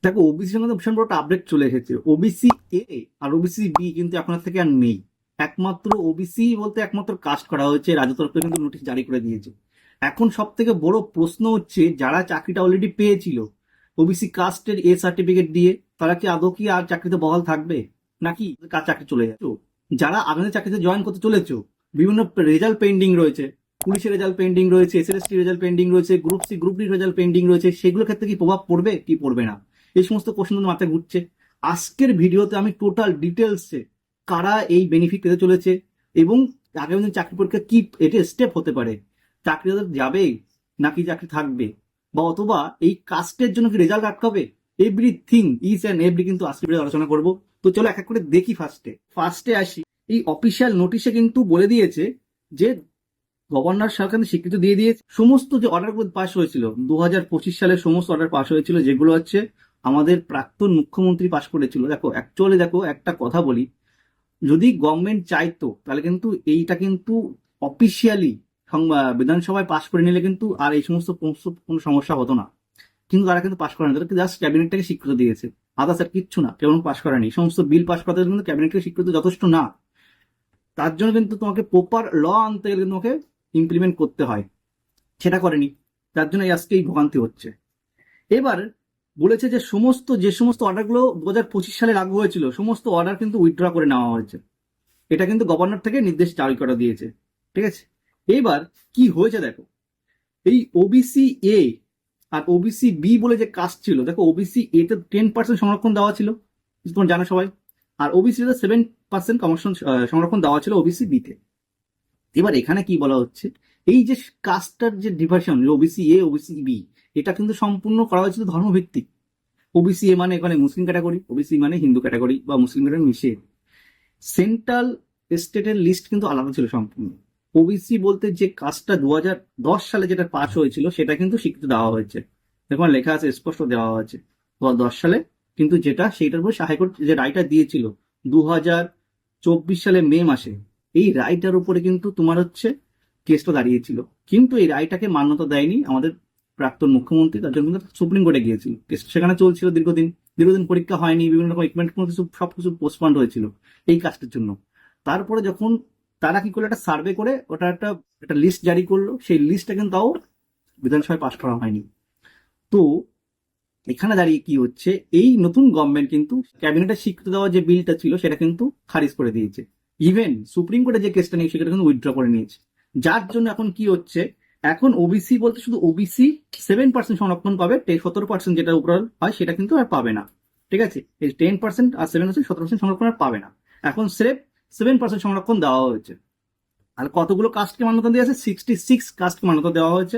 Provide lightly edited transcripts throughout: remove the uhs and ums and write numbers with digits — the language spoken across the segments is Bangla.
দেখো, ওবিসি সঙ্গে ভীষণ বড় একটা আপডেট চলে এসেছে। ওবিসি এ আর ওবিসি বি কিন্তু আপনার থেকে আর নেই। একমাত্র ওবিসি বলতে একমাত্র কাস্ট করা হয়েছে, রাজ্য তরফে কিন্তু নোটিশ জারি করে দিয়েছে। এখন সব থেকে বড় প্রশ্ন হচ্ছে, যারা চাকরিটা অলরেডি পেয়েছিল ওবিসি কাস্টের এ সার্টিফিকেট দিয়ে, তারা কি আদৌ কি আর চাকরিতে বহাল থাকবে, নাকি কার চাকরি চলে যাচ্ছে? যারা আগামী চাকরিতে জয়েন করতে চলেছ, বিভিন্ন রেজাল্ট পেন্ডিং রয়েছে, পুলিশের রেজাল্ট পেন্ডিং রয়েছে, এসএসটি রেজাল্ট পেন্ডিং রয়েছে, group C group D result pending রয়েছে, সেগুলোর ক্ষেত্রে কি প্রভাব পড়বে কি পড়বে না, এই সমস্ত কোশ্চেন মাথায় ঘুরছে। আজকের ভিডিওতে আমি টোটাল ডিটেলসে কারা এই বেনিফিট পেতে চলেছে এবং আগামী দিন চাকরি পরীক্ষা কি এটা স্টেপ হতে পারে, চাকরি যাবে নাকি চাকরি থাকবে, বা অথবা এই কাস্টের জন্য কি রেজাল্ট আটকাবে, এভরিথিং ইজ অ্যান্ড এভরি কিন্তু আজকে ভিডিও আলোচনা করব। তো চলো এক এক করে দেখি। ফার্স্টে আসি। এই অফিসিয়াল নোটিশে কিন্তু বলে দিয়েছে যে গভর্নর সরকার স্বীকৃতি দিয়ে দিয়েছে সমস্ত যে অর্ডারগুলো পাস হয়েছিল 2025 সালে, সমস্ত অর্ডার পাস হয়েছিল যেগুলো হচ্ছে আমাদের প্রাক্তন মুখ্যমন্ত্রী পাস করেছিল। দেখো অ্যাকচুয়ালি দেখো একটা কথা বলি, যদি গভর্নমেন্ট চাইতো তাহলে কিন্তু এইটা কিন্তু অফিসিয়ালি বিধানসভায় পাস করে নিলে কিন্তু আর এই সমস্ত কোনো সমস্যা হতো না। কিন্তু তারা কিন্তু পাস করেনি, তারা জাস্ট ক্যাবিনেটটাকে স্বীকৃতি দিয়েছে, আদার্স আর কিচ্ছু না। কেমন পাস করেনি, সমস্ত বিল পাস করতে কিন্তু ক্যাবিনেটকে স্বীকৃতি যথেষ্ট না। তার জন্য কিন্তু তোমাকে প্রপার ল আনতে গেলে তোমাকে ইমপ্লিমেন্ট করতে হয়, সেটা করেনি। তার জন্য আজকে এই ভোগান্তি হচ্ছে। এবার বলেছে যে যে সমস্ত অর্ডারগুলো 2025 সালে লাগু হয়েছিল, সমস্ত অর্ডার কিন্তু উইথড্র করে নেওয়া হয়েছে। এটা কিন্তু গভর্নর থেকে নির্দেশ জারি করা দিয়েছে। ঠিক আছে, এবার কি হয়েছে দেখো। এই ওবিসি এ আর ওবিসি বি বলে যে কাস্ট ছিল, দেখো ওবিসি এ তে 10% সংরক্ষণ দেওয়া ছিল, তোমরা জানো সবাই। আর ওবিসি তে 7% সংরক্ষণ দেওয়া ছিল ওবিসি বি তে। এবার এখানে কি বলা হচ্ছে, এই যে কাস্টটার যে ডিভার্সন ওবিসি এ ওবিসি বি, এটা কিন্তু সম্পূর্ণ করা হয়েছিল ধর্মভিত্তিক। ওবিসি এ মানে এখানে মুসলিম ক্যাটাগরি, ওবিসি মানে হিন্দু ক্যাটাগরি বা মুসলিম ক্যাটাগরি মিশিয়ে। সেন্ট্রাল স্টেটের লিস্ট কিন্তু আলাদা ছিল সম্পূর্ণ। ওবিসি বলতে যে কাস্টটা 2010 সালে যেটা পাস হয়েছিল সেটা কিন্তু স্বীকৃতি দেওয়া হয়েছে, দেখুন লেখা আছে, স্পষ্ট দেওয়া হয়েছে 2010 সালে। কিন্তু যেটা সেইটার উপর হাইকোর্ট যে রায়টা দিয়েছিল 2024 সালে মে মাসে, এই রায়টার উপরে কিন্তু তোমার হচ্ছে কেসটা দাঁড়িয়েছিল। কিন্তু এই রায়টাকে মান্যতা দেয়নি আমাদের প্রাক্তন মুখ্যমন্ত্রী, তার জন্য সুপ্রিম কোর্টে গিয়েছিল কেস, সেখানে চলছিল দীর্ঘদিন। দীর্ঘদিন পরীক্ষা হয়নি, বিভিন্ন রকম ইকুইপমেন্ট সবকিছু পোস্টপন্ড হয়েছিল এই কাজটার জন্য। তারপরে যখন তারা কি করলো, একটা সার্ভে করে ওটা একটা একটা লিস্ট জারি করলো, সেই লিস্টটা কিন্তু তাও বিধানসভায় পাশ করা হয়নি। তো এখানে দাঁড়িয়ে কি হচ্ছে, এই নতুন গভর্নমেন্ট কিন্তু ক্যাবিনেটের স্বীকৃতি দেওয়া যে বিলটা ছিল সেটা কিন্তু খারিজ করে দিয়েছে। ইভেন সুপ্রিম কোর্টে যে কেসটা নিয়ে সেটা কিন্তু উইথড্র করে নিয়েছে। যার জন্য এখন কি হচ্ছে, এখন ওবিসি বলতে শুধু ওবিসি 7% সংরক্ষণ পাবে, 17% যেটা উপর হয় সেটা কিন্তু আর পাবে না। ঠিক আছে, এই 10% আর 7% 17% সংরক্ষণ আর পাবে না। এখন স্রেফ 7% সংরক্ষণ দেওয়া হয়েছে। আর কতগুলো কাস্টকে মান্যতা দেওয়া আছে, 66 কাস্টকে মান্যতা দেওয়া হয়েছে।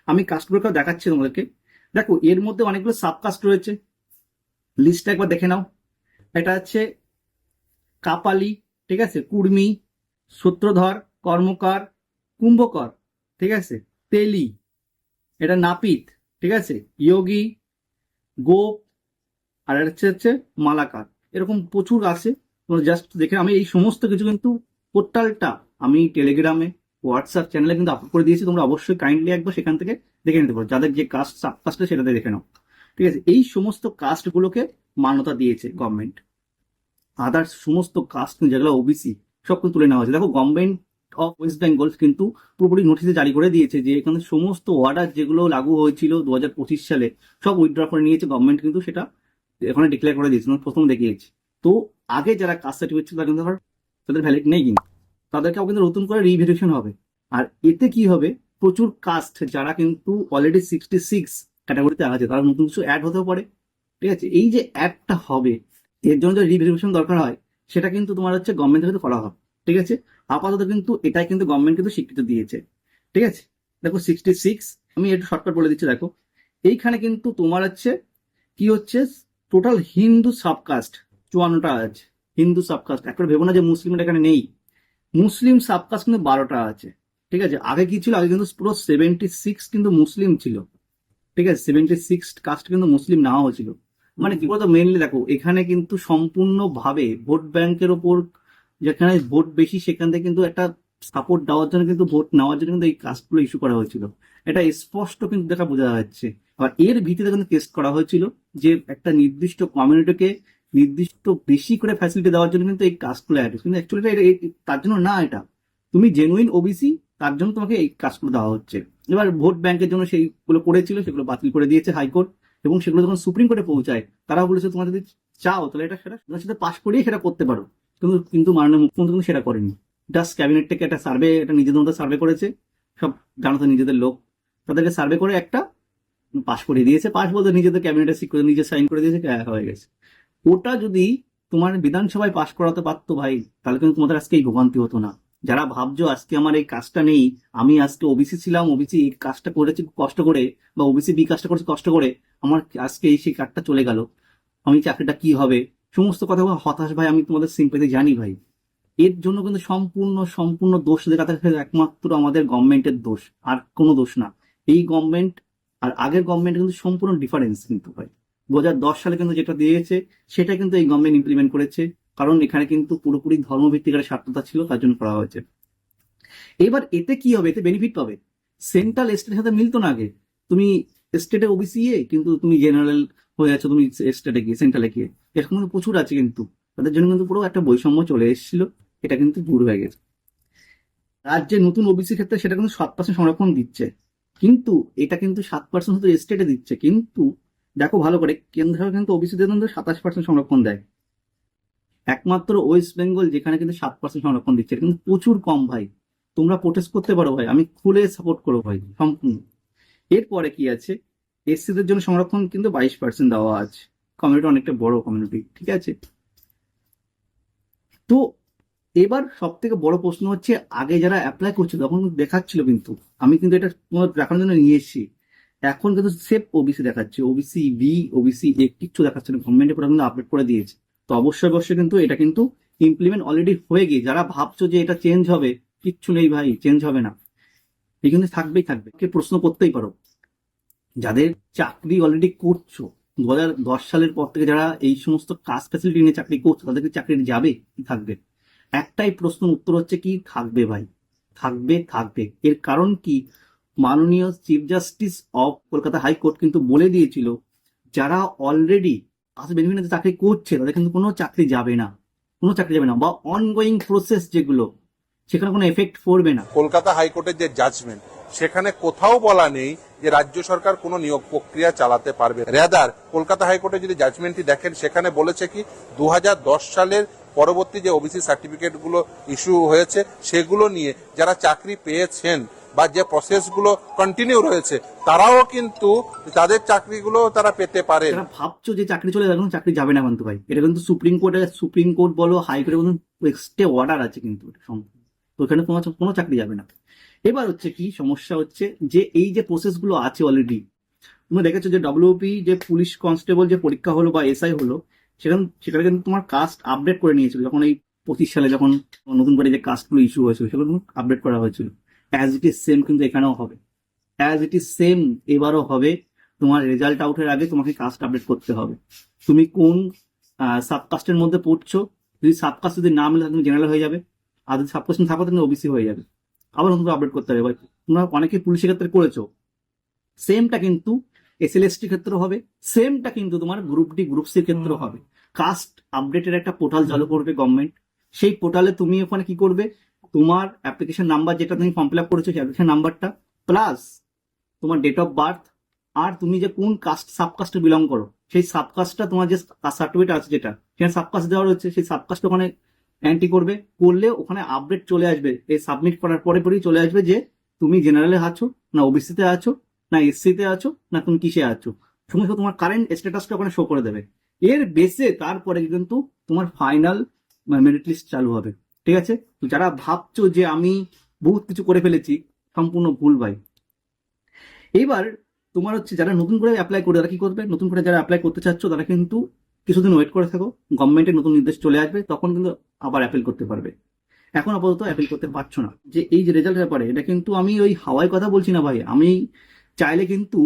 আমি কাস্টগুলোকে দেখাচ্ছি তোমাদেরকে। দেখো এর মধ্যে অনেকগুলো সাবকাস্ট রয়েছে, লিস্টটা একবার দেখে নাও। এটা হচ্ছে কাপালি, ঠিক আছে, কুর্মি, সূত্রধর, কর্মকার, কুম্ভকর, ঠিক আছে, তেলি, এটা নাপিত, ঠিক আছে, যোগী, গোপ, আর এটা হচ্ছে মালাকার। এরকম প্রচুর আছে, তোমরা জাস্ট দেখে। আমি এই সমস্ত কিছু কিন্তু পোর্টালটা আমি টেলিগ্রামে, হোয়াটসঅ্যাপ চ্যানেলে কিন্তু আপলোড করে দিয়েছি, তোমরা অবশ্যই কাইন্ডলি একবার সেখান থেকে দেখে নিতে পারো, যাদের যে কাস্ট সাবকাস্ট সেটাতে দেখে নাও। ঠিক আছে, এই সমস্ত কাস্টগুলোকে মান্যতা দিয়েছে গভর্নমেন্ট। আদার্স সমস্ত কাস্ট যেগুলো ওবিসি সব কিন্তু তুলে নেওয়া হয়েছে। দেখো গভর্নমেন্ট অফ ওয়েস্ট বেঙ্গল কিন্তু পুরোপুরি নোটিশে জারি করে দিয়েছে যে এখানে সমস্ত অর্ডার যেগুলো লাগু হয়েছিল 2025 সালে সব উইথড্র করে নিয়েছে গভর্নমেন্ট, কিন্তু সেটা এখানে ডিক্লেয়ার করে দিয়েছে, প্রথম দেখিয়েছি। তো আগে যারা কাস্ট সার্টিফিকেট ছিল তারা কিন্তু তাদের ভ্যালিড নেই, কিন্তু তাদেরকেও কিন্তু নতুন করে রিভেরিফিকেশন হবে। আর এতে কি হবে, প্রচুর কাস্ট যারা কিন্তু অলরেডি 66 ক্যাটাগরিতে আছে তারা নতুন কিছু অ্যাড হতেও পারে। ঠিক আছে, এই যে অ্যাডটা হবে এর জন্য যে রিভেরিফিকেশন দরকার হয় সেটা কিন্তু তোমার হচ্ছে গভর্নমেন্ট থেকে করা হবে। ঠিক আছে, আপাতত কিন্তু এটাই কিন্তু গভর্নমেন্ট কিন্তু স্বীকৃতি দিয়েছে। ঠিক আছে, দেখো 66, আমি একটু শর্টকাট বলে দিচ্ছি। দেখো এইখানে কিন্তু তোমার হচ্ছে কি হচ্ছে, টোটাল হিন্দু সাবকাস্ট 54টা আছে। হিন্দু সাবকাস্ট একবার ভেবো না যে মুসলিমটা এখানে নেই, মুসলিম সাবকাস্ট কিন্তু 12টা আছে। ঠিক আছে, আগে কি ছিল, আগে কিন্তু পুরো 76 কিন্তু মুসলিম ছিল। ঠিক আছে, 76 কাস্ট কিন্তু মুসলিম নেওয়া হয়েছিল। মানে কি বলতো, মেনলি দেখো এখানে কিন্তু সম্পূর্ণভাবে ভোট ব্যাংকের ওপর, যেখানে ভোট বেশি সেখান থেকে কিন্তু একটা সাপোর্ট দেওয়ার জন্য কিন্তু ভোট নেওয়ার জন্য কিন্তু এই কাস্টগুলো ইস্যু করা হয়েছিল। এটা স্পষ্ট কিন্তু দেখা বোঝা যাচ্ছে। আর এর ভিত্তিতে কিন্তু টেস্ট করা হয়েছিল যে একটা নির্দিষ্ট কমিউনিটিকে নির্দিষ্ট বেশি করে ফ্যাসিলিটি দেওয়ার জন্য কিন্তু এই কাস্টগুলো অ্যাড, কিন্তু অ্যাকচুয়ালি তার জন্য না, এটা তুমি জেনুইন ওবিসি তার জন্য তোমাকে এই কাজগুলো দেওয়া হচ্ছে। এবার ভোট ব্যাংকের জন্য সেইগুলো করেছিল, সেগুলো বাতিল করে দিয়েছে হাইকোর্ট, এবং সেগুলো যখন সুপ্রিম কোর্টে পৌঁছায় তারা বলেছে তোমার যদি চাও তাহলে এটা সেটা তোমার সাথে পাশ করিয়ে সেটা করতে পারো, কিন্তু কিন্তু মাননীয় মুখ্যমন্ত্রী কিন্তু সেটা করেনি। জাস্ট ক্যাবিনেট থেকে একটা সার্ভে, একটা নিজেদের মধ্যে সার্ভে করেছে, সব জানো তো নিজেদের লোক, তাদেরকে সার্ভে করে একটা পাশ করিয়ে দিয়েছে। পাশ বলতে নিজেদের ক্যাবিনেটে সিক করে নিজে সাইন করে দিয়েছে, হয়ে গেছে। ওটা যদি তোমার বিধানসভায় পাশ করাতে পারতো ভাই, তাহলে কিন্তু তোমাদের আজকে এই ভোগান্তি হতো না। যারা ভাবছো আজকে আমার এই কাজটা নেই, আমি আজকে ওবিসি ছিলাম, ওবিসি এই কাজটা করেছি কষ্ট করে, বা ওবিসি বি কাজটা করেছি কষ্ট করে, আমার আজকে এই সেই কাজটা চলে গেল, আমি চাকরিটা কি হবে, সমস্ত কথা হতাশ ভাই। আমি তোমাদের সিম্পেথি জানি ভাই। এর জন্য কিন্তু সম্পূর্ণ সম্পূর্ণ দোষ দেখাতে একমাত্র আমাদের গভর্নমেন্টের দোষ, আর কোনো দোষ না। এই গভর্নমেন্ট আর আগের গভর্নমেন্ট কিন্তু সম্পূর্ণ ডিফারেন্স কিন্তু ভাই। 2010 সালে কিন্তু যেটা দিয়েছে সেটা কিন্তু এই গভর্নমেন্ট ইমপ্লিমেন্ট করেছে, কারণ এখানে কিন্তু পুরোপুরি ধর্মভিত্তিক একটা স্বার্থতা ছিল, তার জন্য করা হয়েছে। এবার এতে কি হবে, এতে বেনিফিট পাবে। সেন্ট্রাল স্টেটের সাথে মিলতো না আগে, তুমি স্টেটে ওবিসি কিন্তু তুমি জেনারেল হয়ে আছো, তুমি স্টেটে গিয়ে সেন্ট্রালে গিয়ে, এরকম কিন্তু প্রচুর আছে, কিন্তু তাদের জন্য কিন্তু পুরো একটা বৈষম্য চলে এসেছিল, এটা কিন্তু দূর হয়ে গেছে। রাজ্যে নতুন ওবিসি ক্ষেত্রে সেটা কিন্তু 7% সংরক্ষণ দিচ্ছে, কিন্তু এটা কিন্তু 7% শুধু স্টেটে দিচ্ছে, কিন্তু দেখো ভালো করে কেন্দ্র কিন্তু ওবিসিদের কিন্তু 27% সংরক্ষণ দেয়। একমাত্র ওয়েস্ট বেঙ্গল যেখানে কিন্তু 7% সংরক্ষণ দিচ্ছে, এটা কিন্তু প্রচুর কম ভাই। তোমরা প্রোটেস্ট করতে পারো ভাই, আমি খুলে সাপোর্ট করবো ভাই সম্পূর্ণ। এরপরে কি আছে, এসসিদের জন্য সংরক্ষণ কিন্তু 22% দেওয়া আছে, কমিউনিটি অনেকটা বড় কমিউনিটি, ঠিক আছে। তো এবার সব থেকে বড় প্রশ্ন হচ্ছে, আগে যারা অ্যাপ্লাই করছিল তখন কিন্তু দেখাচ্ছিল, কিন্তু আমি কিন্তু এটা তোমার দেখানোর জন্য নিয়ে এসেছি, এখন কিন্তু সেফ ওবিসি দেখাচ্ছে, ওবিসি বি ওবিসি এ কিচ্ছু দেখাচ্ছে না, গভর্নমেন্টের পুরো কিন্তু আপডেট করে দিয়েছে। তো অবশ্যই অবশ্যই কিন্তু এটা কিন্তু ইমপ্লিমেন্ট অলরেডি হয়ে গিয়ে, যারা ভাবছো যে এটা চেঞ্জ হবে, কিচ্ছু নেই ভাই, চেঞ্জ হবে না, এই কিন্তু থাকবেই থাকবে। কে প্রশ্ন করতেই পারো, যাদের চাকরি অলরেডি করছো 2010 সালের পর থেকে, যারা এই সমস্ত কাজ ফ্যাসিলিটি নিয়ে চাকরি করছো, তাদেরকে চাকরি যাবে কি থাকবে? একটাই প্রশ্ন উত্তর হচ্ছে কি, থাকবে ভাই, থাকবে থাকবে। এর কারণ কি, মাননীয় chief justice of Kolkata high court কিন্তু বলে দিয়েছিল, যারা অলরেডি কাজ বেনিফিটে চাকরি করছে তাদের কিন্তু কোনো চাকরি যাবে না, কোনো চাকরি যাবে না, বা অনগোয়িং প্রসেস যেগুলো, সেখানে কোনো এফেক্ট পড়বে না। কলকাতা হাইকোর্টের যে জাজমেন্ট, সেখানে কোথাও বলা নেই যে রাজ্য সরকার কোনো নিয়োগ প্রক্রিয়া চালাতে পারবে। রেদার কলকাতা হাইকোর্টে যদি জাজমেন্টটি দেখেন, সেখানে বলেছে কি 2010 সালের পরবর্তী যে ওবিসি সার্টিফিকেট গুলো ইস্যু হয়েছে, সেগুলো নিয়ে যারা চাকরি পেয়েছেন বা যে প্রসেসগুলো কন্টিনিউ রয়েছে, তারাও কিন্তু তাদের চাকরিগুলো তারা পেতে পারে। যারা ভাবছো যে চাকরি চলে যাবে, চাকরি যাবে না কিন্তু ভাই, এটা কিন্তু সুপ্রিম কোর্ট বলো, হাইকোর্টে বলো, স্টে অর্ডার আছে কিন্তু এটা সম্পূর্ণ। তো এখানে তোমার কোনো চাকরি যাবে না। এবার হচ্ছে কি সমস্যা হচ্ছে, যে এই যে প্রসেস গুলো আছে অলরেডি, তুমি দেখেছো যে ডব্লিউপি যে পুলিশ কনস্টেবল যে পরীক্ষা হলো বা এসআই হলো, সেখানে কিন্তু তোমার কাস্ট আপডেট করে নিয়েছিল, যখন এই 25 সালে যখন নতুন করে যে কাস্টগুলো ইস্যু হয়েছিল সেগুলো আপডেট করা হয়েছিল। অ্যাজ ইট ইজ সেম কিন্তু এখানেও হবে, অ্যাজ ইট ইজ সেম এবারও হবে। তোমার রেজাল্ট আউটের আগে তোমাকে কাস্ট আপডেট করতে হবে, তুমি কোন সাবকাস্টের মধ্যে পড়ছো, যদি সাবকাস্ট যদি না মিলে তুমি জেনারেল হয়ে যাবে, আর যদি সাবকাস্ট থাকো তুমি ওবিসি হয়ে যাবে, আবার নতুন আপডেট করতে হবে ভাই। তোমরা অনেকে পুলিশের ক্ষেত্রে করেছো, সেমটা কিন্তু এসএলএসটি ক্ষেত্রে হবে, সেমটা কিন্তু তোমার গ্রুপ ডি গ্রুপ সির ক্ষেত্রে হবে। কাস্ট আপডেটের একটা পোর্টাল চালু করবে গভর্নমেন্ট, সেই পোর্টালে তুমি ওখানে কি করবে, তোমার অ্যাপ্লিকেশন নাম্বার যেটা তুমি ফর্ম ফিল আপ করেছো সেই অ্যাপ্লিকেশন নাম্বারটা প্লাস তোমার ডেট অফ বার্থ, আর তুমি যে কোন কাস্ট সাবকাস্টে বিলং করো সেই সাবকাস্টটা, তোমার যে সার্টিফিকেট আছে যেটা সেখানে সাবকাস্ট দেওয়া রয়েছে, সেই সাবকাস্ট ওখানে এন্ট্রি করবে, করলে ওখানে আপডেট চলে আসবে, এই সাবমিট করার পরে পরেই চলে আসবে যে তুমি জেনারেলে আছো না ওবিসিতে আছো না এসসিতে আছো না তুমি কিসে আছো, সমস্ত তোমার কারেন্ট স্ট্যাটাসটা ওখানে শো করে দেবে। এর বেসে তারপরে কিন্তু তোমার ফাইনাল মেরিট লিস্ট চালু হবে, ঠিক আছে। তো যারা ভাবছো যে আমি বহুত কিছু করে ফেলেছি, সম্পূর্ণ ভুল ভাই। এইবার তোমার হচ্ছে যারা নতুন করে অ্যাপ্লাই করবে, তারা কি করবে, নতুন করে যারা অ্যাপ্লাই করতে চাচ্ছ তারা কিন্তু কিছুদিন ওয়েট করে থাকো, গভর্নমেন্টের নতুন নির্দেশ চলে আসবে, তখন কিন্তু আবার অ্যাপিল করতে পারবে। এখন আপাতত অ্যাপিল করতে পারছো না। যে এই যে রেজাল্ট ব্যাপারে, এটা কিন্তু আমি ওই হাওয়ায় কথা বলছি না ভাই, আমি চাইলে কিন্তু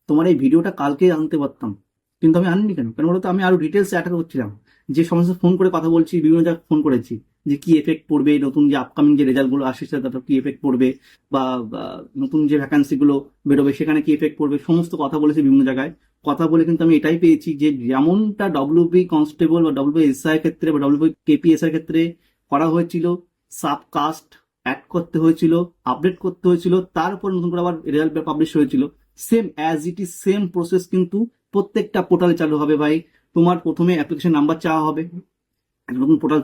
তোমার এই ভিডিওটা কালকে আনতে পারতাম, কিন্তু আমি আনিনি। কেন কেন বলতো, আমি আরো ডিটেলস অ্যাটাক করছিলাম, যে সমস্ত ফোন করে কথা বলছি, বিভিন্ন জায়গায় ফোন করেছি, যে কি এফেক্ট পড়বে, নতুন যে আপকামিং যে রেজাল্ট গুলো আসছে তাতে কি এফেক্ট পড়বে, বা নতুন যে ভ্যাকান্সি গুলো বেরোবে সেখানে কি এফেক্ট পড়বে, সমস্ত কথা বলেছে বিভিন্ন জায়গায়। কথা বলে কিন্তু আমি এটাই পেয়েছি যে যেমনটা ডব্লিউবি কনস্টেবল বা ডব্লিউবি এসআই ক্ষেত্রে বা ডব্লিউবি কেপিএসআই ক্ষেত্রে করা হয়েছিল, সাবকাস্ট অ্যাড করতে হয়েছিল, আপডেট করতে হয়েছিল, তারপর নতুন করে আবার রেজাল্ট পাবলিশ হয়েছিল, same as it is same process কিন্তু প্রত্যেকটা পোর্টালে চালু হবে ভাই। তোমার প্রথমে অ্যাপ্লিকেশন নাম্বার চাওয়া হবে, একটা নতুন পোর্টাল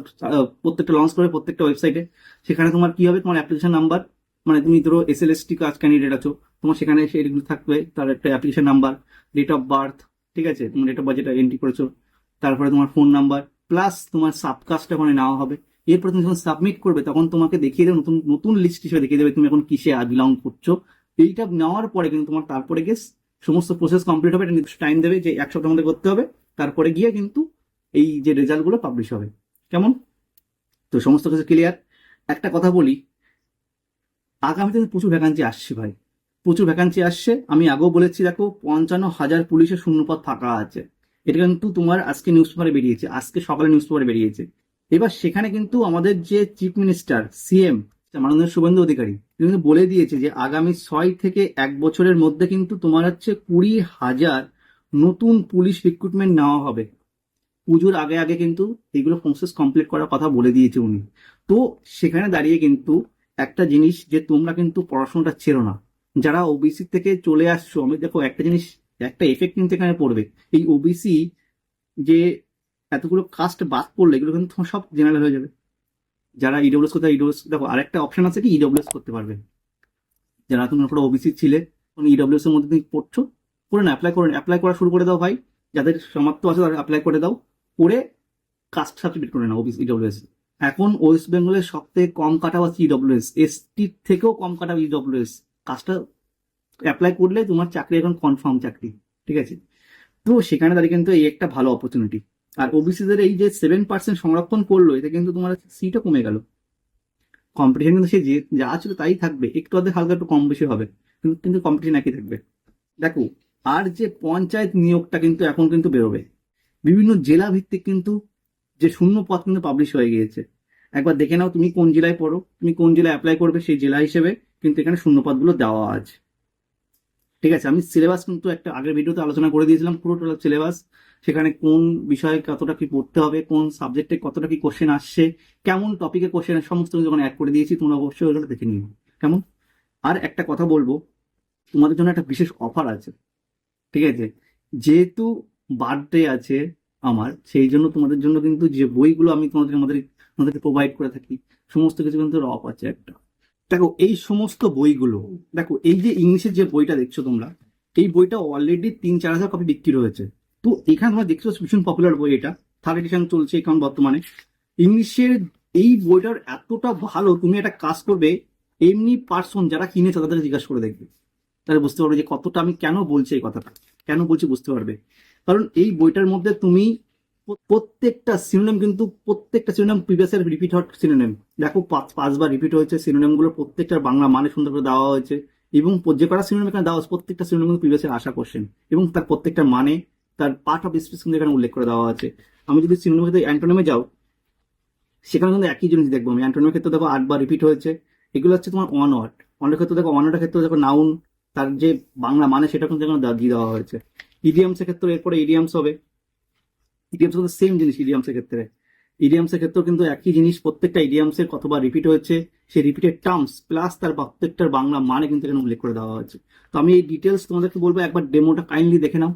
প্রত্যেকটা লঞ্চ করে প্রত্যেকটা ওয়েবসাইটে, সেখানে তোমার কি হবে, তোমার অ্যাপ্লিকেশন নাম্বার, মানে তুমি ধরো এসএলএসটি কাজ ক্যান্ডিডেট আছো, তোমার সেখানে সেইগুলো থাকবে, তার একটা application number, date of birth, ঠিক আছে, তোমার ডেট অফ বার্থ যেটা এন্ট্রি করেছো, তারপরে তোমার ফোন নাম্বার প্লাস তোমার সাবকাস্টটা ওখানে নেওয়া হবে। এরপর তুমি যখন সাবমিট করবে তখন তোমাকে দেখিয়ে দেবে, নতুন নতুন লিস্ট হিসেবে দেখিয়ে দেবে তুমি এখন কিসে বিলং করছো। এইটা নেওয়ার পরে কিন্তু তোমার তারপরে গিয়ে সমস্ত প্রসেস কমপ্লিট হবে, একটা নির্দিষ্ট টাইম দেবে যে 1 সপ্তাহের মধ্যে করতে হবে, তারপরে গিয়ে কিন্তু এই যে রেজাল্ট গুলো পাবলিশ হবে। কেমন? তো সমস্ত কিছু ক্লিয়ার। একটা কথা বলি, আগামীতে কিন্তু প্রচুর ভ্যাকান্সি আসছে ভাই, প্রচুর ভ্যাকান্সি আসছে। আমি আগেও বলেছি, দেখো 55,000 পুলিশের শূন্যপদ ফাঁকা আছে, এটা কিন্তু তোমার আজকে নিউজ পেপারে বেরিয়েছে, আজকে সকালে নিউজ পেপারে বেরিয়েছে। এবার সেখানে কিন্তু আমাদের যে চিফ মিনিস্টার সিএম মাননীয় শুভেন্দু অধিকারী তিনি কিন্তু বলে দিয়েছে যে আগামী 6 থেকে 1 বছরের মধ্যে কিন্তু তোমার হচ্ছে 20,000 নতুন পুলিশ রিক্রুটমেন্ট নেওয়া হবে। পুজোর আগে আগে কিন্তু এইগুলো প্রসেস কমপ্লিট করার কথা বলে দিয়েছে উনি। তো সেখানে দাঁড়িয়ে কিন্তু একটা জিনিস, যে তোমরা কিন্তু পড়াশোনাটা ছেড়ো না, যারা ওবিসি থেকে চলে আসছো, আমি দেখো একটা জিনিস, একটা এফেক্ট কিন্তু এখানে পড়বে, এই ওবিসি যে এতগুলো কাস্ট বাদ পড়লে এগুলো কিন্তু তোমার সব জেনারেল হয়ে যাবে। যারা ইডব্লিউএস করতে ইডব্লিউএস, দেখো আরেকটা অপশন আছে কি, ইডব্লিউএস করতে পারবে। যারা তুমি পুরো ওবিসি ছিলে, তুমি ইডব্লিউএস এর মধ্যে তুমি পড়ছো, করে না অ্যাপ্লাই করা শুরু করে দাও ভাই, যাদের সামর্থ্য আছে তারা অ্যাপ্লাই করে দাও, করে কাস্ট সার্টিফিকেট করে নাও ওবিসি ইডব্লিউএস। এখন ওয়েস্ট বেঙ্গলের সব থেকে কম কাটা হচ্ছে ইডব্লিউএস, এসটির থেকেও কম কাটা ইডব্লিউএস। কাজটা অ্যাপ্লাই করলে তোমার চাকরি এখন কনফার্ম চাকরি, ঠিক আছে। তো সেখানে দাঁড়িয়ে কিন্তু এই একটা ভালো অপরচুনিটি। আর ওবিসিদের এই যে 7% সংরক্ষণ করলো, এতে কিন্তু তোমার সিটও কমে গেল, কম্পিটিশন কিন্তু সে যে যা ছিল তাই থাকবে, একটু আধে হালকা একটু কম বেশি হবে, কিন্তু কিন্তু কম্পিটিশন একই থাকবে। দেখো, আর যে পঞ্চায়েত নিয়োগটা কিন্তু এখন কিন্তু বেরোবে, বিভিন্ন জেলা ভিত্তিক কিন্তু যে শূন্য পদ কিন্তু পাবলিশ হয়ে গিয়েছে। একবার দেখে নাও তুমি কোন জেলায় পড়ো, তুমি কোন জেলায় অ্যাপ্লাই করবে, সেই জেলা হিসেবে কিন্তু এখানে শূন্য পদগুলো দেওয়া আছে, ঠিক আছে। আমি সিলেবাস কিন্তু একটা আগের ভিডিওতে আলোচনা করে দিয়েছিলাম, পুরো টোটাল সিলেবাস, সেখানে কোন বিষয়ে কতটা কি পড়তে হবে, কোন সাবজেক্টে কতটা কি কোশ্চেন আসছে, কেমন টপিকে কোশ্চেন, সমস্ত কিছু যখন অ্যাড করে দিয়েছি, তোমরা অবশ্যই ওগুলো দেখে নিও, কেমন। আর একটা কথা বলবো, তোমাদের জন্য একটা বিশেষ অফার আছে, ঠিক আছে। যেহেতু বার্থডে আছে আমার, সেই জন্য তোমাদের জন্য কিন্তু যে বইগুলো আমি তোমাদেরকে প্রোভাইড করে থাকি, সমস্ত কিছু কিন্তু অফ আছে একটা। দেখো এই সমস্ত বইগুলো, দেখো এই যে ইংলিশের যে বইটা দেখছো তোমরা, এই বইটা অলরেডি 3-4 হাজার কপি বিক্রি হয়েছে। তো এখানে তোমরা দেখছো ভীষণ পপুলার বই, এটা 3rd এডিশন চলছে এখন বর্তমানে। ইংলিশের এই বইটার এতটা ভালো, তুমি একটা কাজ করবে, এমনি পার্সন যারা কিনেছে তাদের জিজ্ঞাসা করে দেখবে, তাহলে বুঝতে পারবে যে কতটা আমি কেন বলছি এই কথাটা, কেন বলছি বুঝতে পারবে। কারণ এই বইটার মধ্যে তুমি প্রত্যেকটা সিনোনিম, কিন্তু প্রত্যেকটা সিনোনিম প্রিভিয়াস ইয়ার রিপিট হওয়ার সিনোনিম, দেখো 5বার রিপিট হয়েছে সিনোনিম গুলো, প্রত্যেকটার বাংলা মানে সুন্দর করে দেওয়া হয়েছে, এবং যে কটা সিনোনিম এখানে দেওয়া হয়েছে প্রত্যেকটা সিনোনিম কিন্তু প্রিভিয়াস ইয়ার আসা কোশ্চেন, এবং তার প্রত্যেকটা মানে, তার পার্ট অফ স্পিচ কিন্তু এখানে উল্লেখ করে দেওয়া আছে। আমি যদি সিনোনিমের ক্ষেত্রে অ্যান্টোনিমে যাও, সেখানে কিন্তু একই জিনিস দেখবো আমি, অ্যান্টোনিমের ক্ষেত্রে দেখো 8বার রিপিট হয়েছে। এগুলো হচ্ছে তোমার ওয়ান ওয়ার্ড, অনেক ক্ষেত্রে দেখো ওয়ান ওয়ার্ডের ক্ষেত্রে দেখো নাউন, তার যে বাংলা মানে সেটা কিন্তু এখানে দিয়ে দেওয়া হয়েছে। ইডিয়ামসের ক্ষেত্রে এরপরে ইডিয়ামস হবে, ইডিয়ামস কিন্তু সেম জিনিস, ইডিয়ামসের ক্ষেত্রেও কিন্তু একই জিনিস, প্রত্যেকটা ইডিয়ামসের কতবার রিপিট হয়েছে, সেই রিপিটেড টার্মস প্লাস তার প্রত্যেকটার বাংলা মানে কিন্তু এখানে উল্লেখ করে দেওয়া হয়েছে। তো আমি এই ডিটেলস তোমাদেরকে বলবো, একবার ডেমোটা কাইন্ডলি দেখে নাও,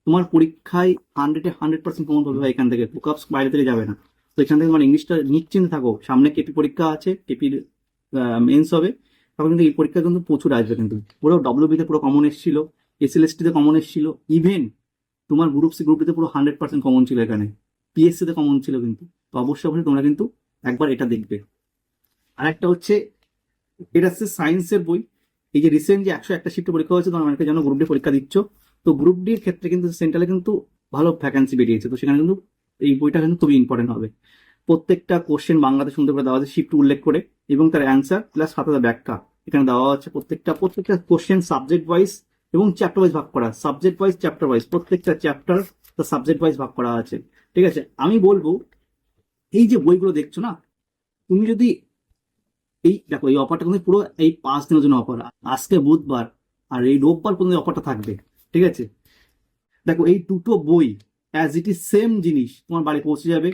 তোমার পরীক্ষায় 100% কমন পাবে এখান থেকে, বুকআপস বাইরে থেকে যাবে না। তো এখান থেকে তোমার ইংলিশটা নিশ্চিন্তে থাকো, সামনে কেপি পরীক্ষা আছে, কেপির মেন্স হবে, তখন কিন্তু এই পরীক্ষা কিন্তু প্রচুর আসবে, কিন্তু পুরো ডব্লিউবিতে পুরো কমন এসেছিল, এসএলএসটিতে কমন এসেছিল, ইভেন তোমার গ্রুপ সি গ্রুপ ডিতে পুরো 100% কমন ছিল, এখানে পিএসসি তে কমন ছিল কিন্তু। তো অবশ্যই তোমরা কিন্তু একবার এটা দেখবে। আর একটা হচ্ছে, এটা হচ্ছে সায়েন্সের বই, এই যে রিসেন্ট যে 101টা শিফটে পরীক্ষা হয়েছে, তোমরা অনেকে জানো গ্রুপ ডি পরীক্ষা দিচ্ছ, তো গ্রুপ ডির ক্ষেত্রে কিন্তু সেন্ট্রালে কিন্তু ভালো ভ্যাকান্সি বেরিয়েছে, তো সেখানে কিন্তু এই বইটা কিন্তু খুবই ইম্পর্টেন্ট হবে। প্রত্যেকটা কোশ্চেন বাংলাতে সুন্দর করে দেওয়া আছে, শিফট উল্লেখ করে, এবং তার অ্যান্সার প্লাস সাথে ব্যাখ্যা এখানে দেওয়া আছে। প্রত্যেকটা কোশ্চেন সাবজেক্ট ওয়াইজ এবং চ্যাপ্টার ওয়াইজ ভাগ করা, সাবজেক্ট ওয়াইজ চ্যাপ্টার ওয়াইজ, প্রত্যেকটা চ্যাপ্টার সাবজেক্ট ওয়াইজ ভাগ করা আছে, ঠিক আছে। আমি বলবো এই যে বইগুলো দেখছো না, তুমি যদি এই দেখো এই অফারটা কিন্তু পুরো এই 5 দিনের জন্য অফার, আজকে বুধবার আর এই রোববার পর্যন্ত অফারটা থাকবে, ঠিক আছে? দেখো এই দুটো বই অ্যাজ ইট ইজ সেম জিনিস তোমার বাড়ি পৌঁছে যাবে,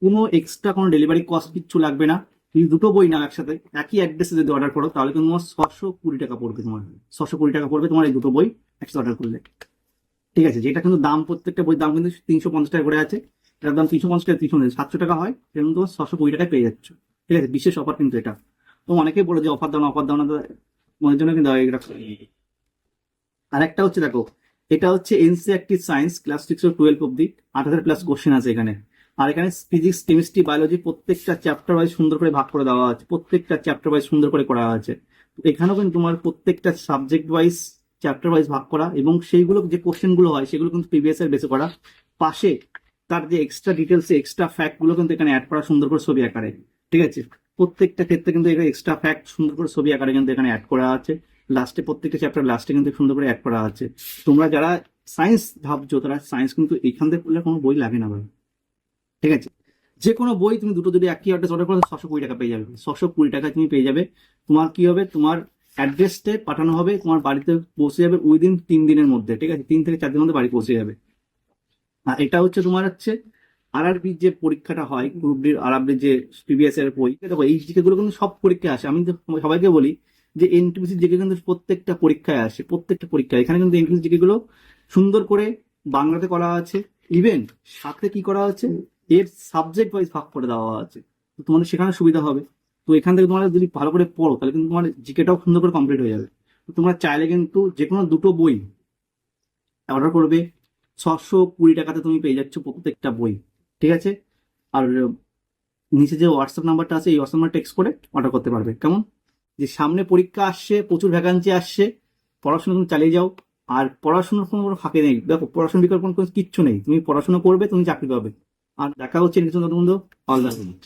কোনো এক্সট্রা কোনো ডেলিভারি কস্ট কিচ্ছু লাগবে না। এই দুটো বই না একসাথে একই অ্যাড্রেসে যদি অর্ডার করো তাহলে কিন্তু তোমার 620 টাকা পড়বে, তোমার 620 টাকা পড়বে তোমার এই দুটো বই একসাথে অর্ডার করলে, ঠিক আছে? যেটা কিন্তু দাম প্রত্যেকটা বইয়ের দাম কিন্তু 350 টাকা করে আছে, এটার দাম 350 টাকা, 700 টাকা হয়, এটা কিন্তু তোমার 620 টাকায় পেয়ে যাচ্ছ, ঠিক আছে? বিশেষ অফার কিন্তু এটা। তো অনেকেই বলে যে অফার দাও না, অফার দাও না, তো মনের জন্য কিন্তু এটা। আর একটা হচ্ছে দেখো, এটা হচ্ছে এনসিইআরটি সায়েন্স ক্লাস 6 ও 12 অব্দি 8000+ কোশ্চেন আছে এখানে। আর এখানে ফিজিক্স, কেমিস্ট্রি, বায়োলজি প্রত্যেকটা চ্যাপ্টার ওয়াইজ সুন্দর করে ভাগ করে দেওয়া আছে, প্রত্যেকটা চ্যাপ্টার ওয়াইজ সুন্দর করে করা আছে। তো এখানেও কিন্তু তোমার প্রত্যেকটা সাবজেক্ট ওয়াইজ চ্যাপ্টার ওয়াইজ ভাগ করা, এবং সেইগুলো যে কোশ্চেন গুলো হয় সেগুলো কিন্তু প্রিভিয়াস এর বেসে করা। পাশে তার যে এক্সট্রা ডিটেলস, এক্সট্রা ফ্যাক্ট গুলো কিন্তু এখানে অ্যাড করা সুন্দর করে ছবি আকারে, ঠিক আছে? প্রত্যেকটা ক্ষেত্রে কিন্তু এক্সট্রা ফ্যাক্ট সুন্দর করে ছবি আকারে কিন্তু এখানে অ্যাড করা আছে। লাস্টে প্রত্যেকটা চ্যাপ্টার লাস্টে কিন্তু সুন্দর করে অ্যাড করা আছে। তোমরা যারা সায়েন্স ভাবছো তারা সায়েন্স কিন্তু এখান থেকে পড়লে কোনো বই লাগে না ভাই, ঠিক আছে? যে কোনো বই তুমি দুটো যদি একই অ্যাড্রেস অর্ডার করো 620 টাকা পেয়ে যাবে, 620 টাকা তুমি পেয়ে যাবে। তোমার কি হবে, তোমার অ্যাড্রেসটা পাঠানো হবে, তোমার বাড়িতে পৌঁছে যাবে উইদিন 3 দিনের মধ্যে, ঠিক আছে? 3 থেকে 4 দিনের মধ্যে বাড়ি পৌঁছে যাবে। আর এটা হচ্ছে তোমার হচ্ছে আরআরবির যে পরীক্ষাটা হয়, গ্রুপ ডির আরআরবির যে প্রিভিয়াস এর বই, দেখো এই জিকে গুলো কিন্তু সব পরীক্ষায় আসে। আমি তো সবাইকে বলি যে এনটিপিসি জিকে কিন্তু প্রত্যেকটা পরীক্ষায় আসে, প্রত্যেকটা পরীক্ষায়। এখানে কিন্তু এনটিপিসি জিকে গুলো সুন্দর করে বাংলাতে করা আছে, ইভেন সাথে কি করা আছে, এর সাবজেক্ট ওয়াইজ ভাগ করে দেওয়া আছে, তো তোমাদের সেখানে সুবিধা হবে। তো এখান থেকে তোমরা যদি ভালো করে পড়ো তাহলে কিন্তু তোমার জিকেটাও সুন্দর করে কমপ্লিট হয়ে যাবে। তো তোমরা চাইলে কিন্তু যে কোনো দুটো বই অর্ডার করবে, 620 টাকাতে তুমি পেয়ে যাচ্ছ প্রত্যেকটা বই, ঠিক আছে? আর নিচে যে হোয়াটসঅ্যাপ নাম্বারটা আছে এই হোয়াটসঅ্যাপ নাম্বার টেক্সট করে অর্ডার করতে পারবে। কেমন? যে সামনে পরীক্ষা আসছে, প্রচুর ভ্যাকান্সি আসছে, পড়াশোনা তুমি চালিয়ে যাও। আর পড়াশোনার কোনো ফাঁকে নেই, দেখো পড়াশোনার বিকল্প কোনো কিচ্ছু নেই, তুমি পড়াশোনা করবে, তুমি চাকরি পাবে। আর দেখা হচ্ছে নিশ্চয় বন্ধু, অল দ্য বেস্ট।